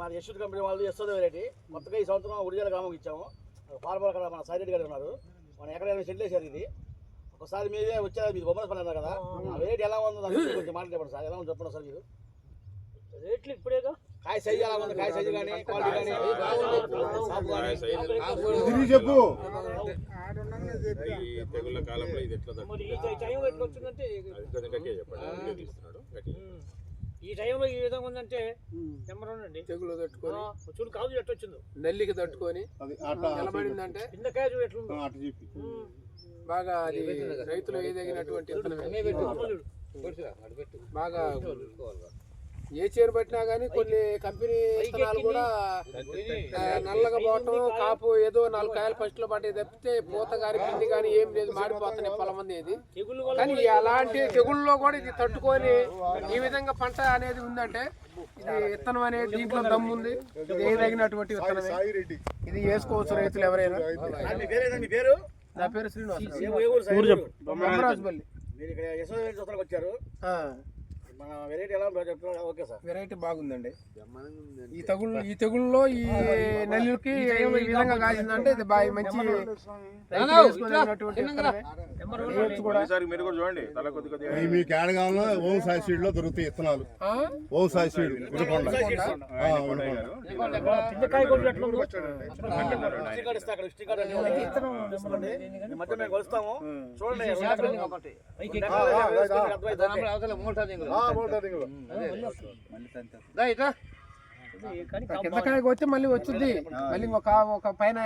మన యశ్వత్ కంపెనీ వాళ్ళు యశ్వత్ వెరైటీ కొత్తగా ఈ సంవత్సరం ఉడిజాల గ్రామంకి ఇచ్చాము. ఫార్మర్ అక్కడ మన సైరెడ్డి గారు ఉన్నారు, మన ఎక్కడైనా సెటిల్ చేశారు. ఇది ఒకసారి మీదే వచ్చారు, మీరు బొమ్మల పని అన్నారు కదా, ఆ వెరైటీ ఎలా ఉందో దానికి కొంచెం మాట్లాడేపండి సార్. ఎలా ఉంది చెప్పండి సార్ మీరు. రేట్లు ఇప్పుడేగా కాయ సైజు ఎలా ఉంది, కాయ సైజు కానీ క్వాలిటీ కానీ చెప్పు. తెగుళ్ళ కాలంలో ఇది ఎట్లా వచ్చిందంటే ఈ టైంలో ఈ విధంగా ఉందంటే నెంబర్ ఉండండి. తెగులు తట్టుకొని చూడు కాదు ఎట్లా వచ్చిందో, నెల్లికి తట్టుకొని నిలబడిందంటే కిందకాయ చూడు ఎట్లుందో బాగా. అది రైతులు ఏదగినటువంటి బాగా ఏ చేరు పట్టినా కానీ కొన్ని కంపెనీ విత్తనాలు కూడా నల్లగా పోవటం, కాపు ఏదో 4 కాయలు ఫస్ట్ లో పట్టే తప్పితే పూత కానీ పిండి కానీ ఏం లేదు, మాడిపోతున్నాయి పొలం అనేది. కానీ అలాంటి తెగుళ్ళలో కూడా ఇది తట్టుకొని ఈ విధంగా పంట అనేది ఉందంటే ఇది విత్తనం అనేది దీంట్లో దమ్ము ఉంది. ఇది ఏదగినటువంటి విత్తనమే, ఇది వేసుకోవచ్చు రైతులు ఎవరైనా. నా పేరు శ్రీనివాసరాజుపల్లి. వచ్చారు. మన వెరైటీ ఎలా చెప్తున్నారు? ఓకే సార్, వెరైటీ బాగుందండి. ఈ తెగుళ్ళలో ఈ నెల్లుకి ఈ విధంగా కాసిందంటే ఇది బాగా మంచి మీ కేడగాంలో ఓం సాయి సీడ్ లో దొరుకుతాయి విత్తనాలు. ఓం సాయి సీడ్ వస్తాము చూడండి. కిందకాయకి వచ్చి మళ్ళీ వచ్చింది, మళ్ళీ ఒక పైన